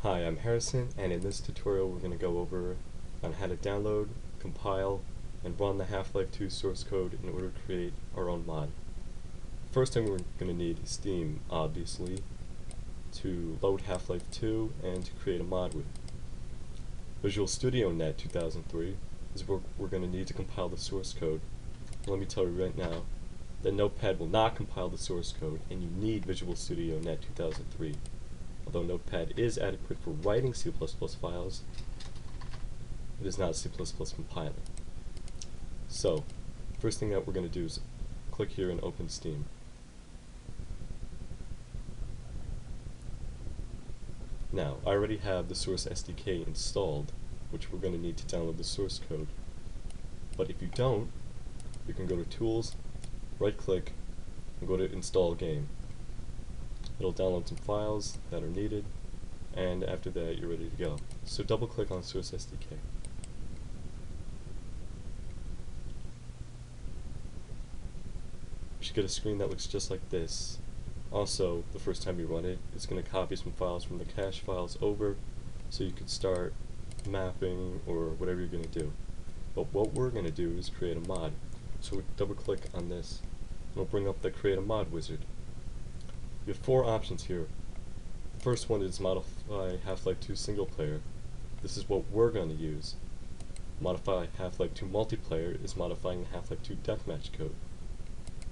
Hi, I'm Harrison, and in this tutorial we're going to go over on how to download, compile, and run the Half-Life 2 source code in order to create our own mod. First thing we're going to need is Steam, obviously, to load Half-Life 2 and to create a mod with. Visual Studio Net 2003 is what we're going to need to compile the source code. Let me tell you right now that Notepad will not compile the source code, and you need Visual Studio Net 2003. Although Notepad is adequate for writing C++ files, it is not C++ compiler. So, first thing that we're going to do is click here and open Steam. Now, I already have the Source SDK installed, which we're going to need to download the source code. But if you don't, you can go to Tools, right-click, and go to Install Game. It'll download some files that are needed, and after that you're ready to go. So double-click on Source SDK. You should get a screen that looks just like this. Also, the first time you run it, it's going to copy some files from the cache files over, so you could start mapping or whatever you're going to do. But what we're going to do is create a mod. So we double-click on this, and it'll bring up the Create a Mod wizard. You have four options here. The first one is Modify Half-Life 2 Single Player. This is what we're going to use. Modify Half-Life 2 Multiplayer is modifying Half-Life 2 Deathmatch code.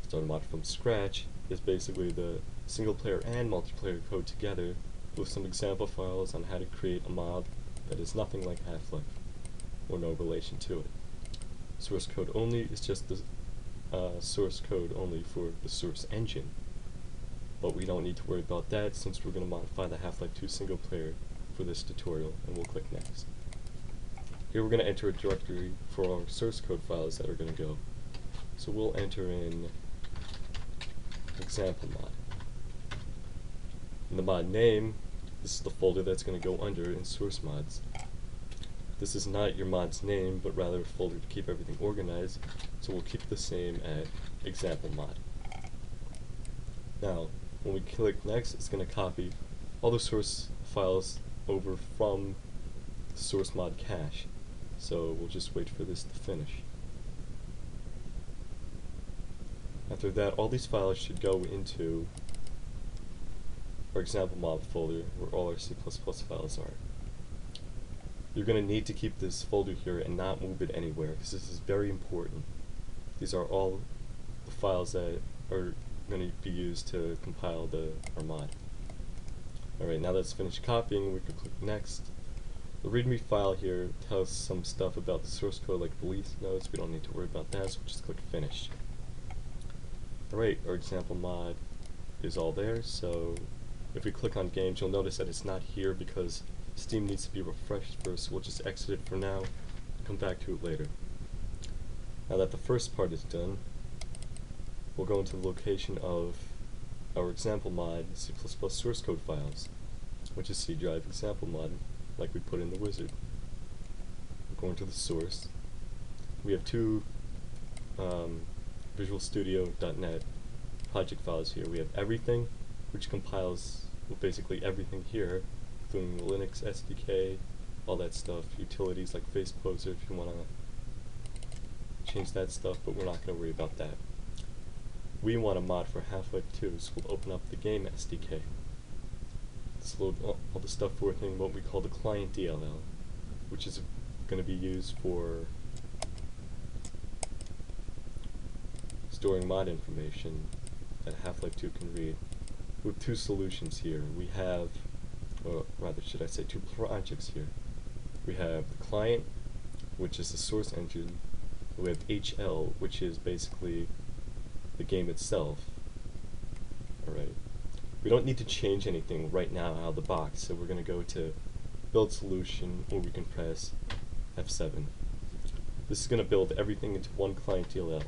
Start a mod from scratch is basically the single player and multiplayer code together with some example files on how to create a mod that is nothing like Half-Life or no relation to it. Source code only is just the source code only for the source engine. But we don't need to worry about that since we're going to modify the Half-Life 2 single player for this tutorial, and we'll click Next. Here we're going to enter a directory for our source code files that are going to go. So we'll enter in example mod. In the mod name, this is the folder that's going to go under in source mods. This is not your mod's name, but rather a folder to keep everything organized, so we'll keep the same at example mod. Now, when we click Next, it's going to copy all the source files over from the source mod cache. So we'll just wait for this to finish. After that, all these files should go into our example mod folder where all our C++ files are. You're going to need to keep this folder here and not move it anywhere, because this is very important. These are all the files that are going to be used to compile our mod. Alright, now that's finished copying, we can click Next. The README file here tells some stuff about the source code like release notes. We don't need to worry about that, so we'll just click Finish. Alright, our example mod is all there, so if we click on Games, you'll notice that it's not here because Steam needs to be refreshed first, so we'll just exit it for now and come back to it later. Now that the first part is done, we'll go into the location of our example mod C++ source code files, which is C drive example mod, like we put in the wizard. We're going to the source. We have two Visual Studio.net project files here. We have everything, which compiles basically everything here, including the Linux SDK, all that stuff, utilities like FaceCloser if you want to change that stuff, but we're not going to worry about that. We want a mod for Half-Life 2, so we'll open up the game SDK. Let's load all the stuff within what we call the client DLL, which is going to be used for storing mod information that Half-Life 2 can read. We have two solutions here. We have, or rather should I say two projects here. We have the client, which is the source engine. We have HL, which is basically the game itself. Alright. We don't need to change anything right now out of the box, so we're going to go to Build Solution, or we can press F7. This is going to build everything into one client DLL.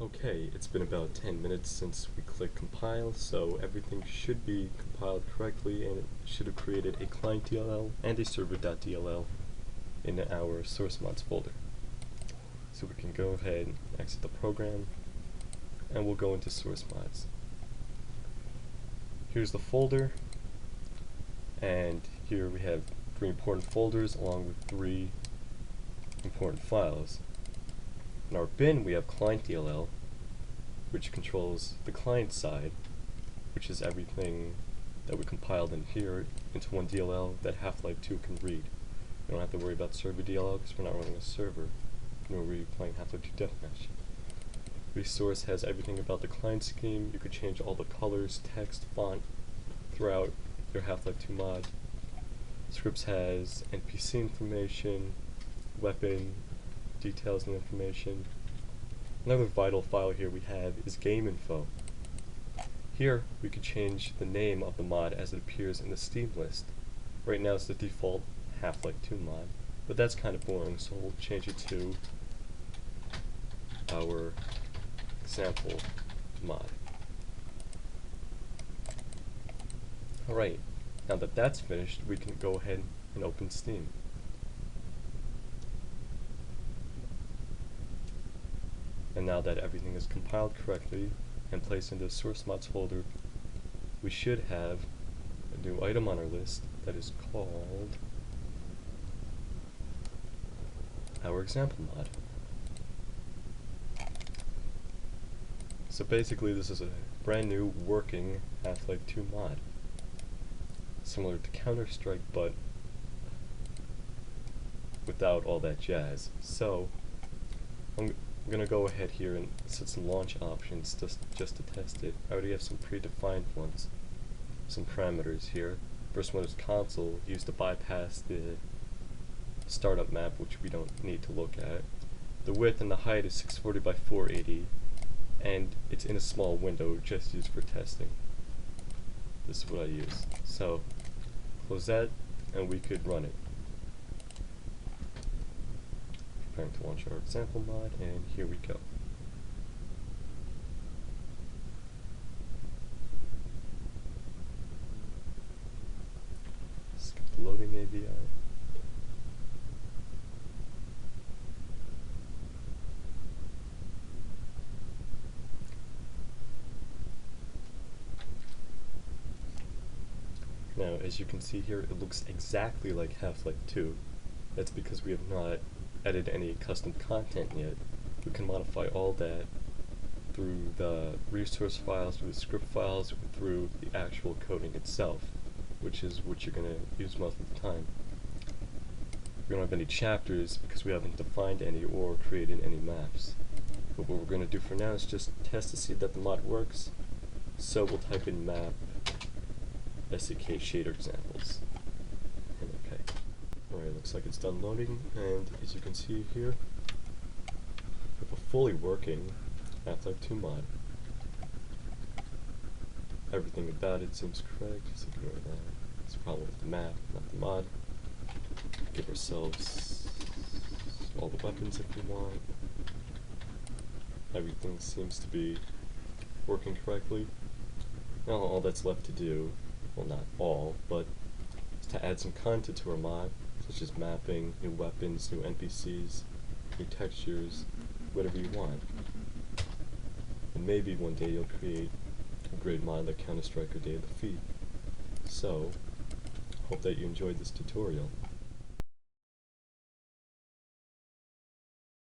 Okay, it's been about 10 minutes since we clicked Compile, so everything should be compiled correctly, and it should have created a client DLL and a server.dll in our source mods folder. So we can go ahead and exit the program, and we'll go into source mods. Here's the folder, and here we have 3 important folders along with 3 important files. In our bin we have client DLL, which controls the client side, which is everything that we compiled in here into one DLL that Half-Life 2 can read. We don't have to worry about server DLL because we're not running a server, nor are we playing Half-Life 2 Deathmatch. Resource has everything about the client scheme. You could change all the colors, text, font throughout your Half-Life 2 mod. Scripts has NPC information, weapon details and information. Another vital file here we have is game info. Here we could change the name of the mod as it appears in the Steam list. Right now it's the default Half-Life 2 mod, but that's kind of boring, so we'll change it to our example mod. Alright, now that that's finished, we can go ahead and open Steam. And now that everything is compiled correctly and placed into the source mods folder, we should have a new item on our list that is called our example mod. So basically this is a brand new working Half-Life 2 mod, similar to Counter-Strike but without all that jazz. So I'm going to go ahead here and set some launch options just to test it. I already have some predefined ones, some parameters here. First one is console, used to bypass the startup map, which we don't need to look at. The width and the height is 640 by 480, and it's in a small window just used for testing. This is what I use. So close that and we could run it. Preparing to launch our example mod, and here we go. Skip the loading AVI. Now, as you can see here, it looks exactly like Half-Life 2. That's because we have not added any custom content yet. We can modify all that through the resource files, through the script files, through the actual coding itself, which is what you're going to use most of the time. We don't have any chapters because we haven't defined any or created any maps. But what we're going to do for now is just test to see that the mod works. So we'll type in map SDK shader examples, and okay. Alright, looks like it's done loading, and as you can see here, we have a fully working Half-Life 2 mod. Everything about it seems correct, just ignore that. It's a problem with the map, not the mod. Give ourselves all the weapons if we want. Everything seems to be working correctly. Now all that's left to do, well, not all, but to add some content to our mod, such as mapping, new weapons, new NPCs, new textures, whatever you want. And maybe one day you'll create a great mod like Counter-Strike or Day of Defeat. So, hope that you enjoyed this tutorial.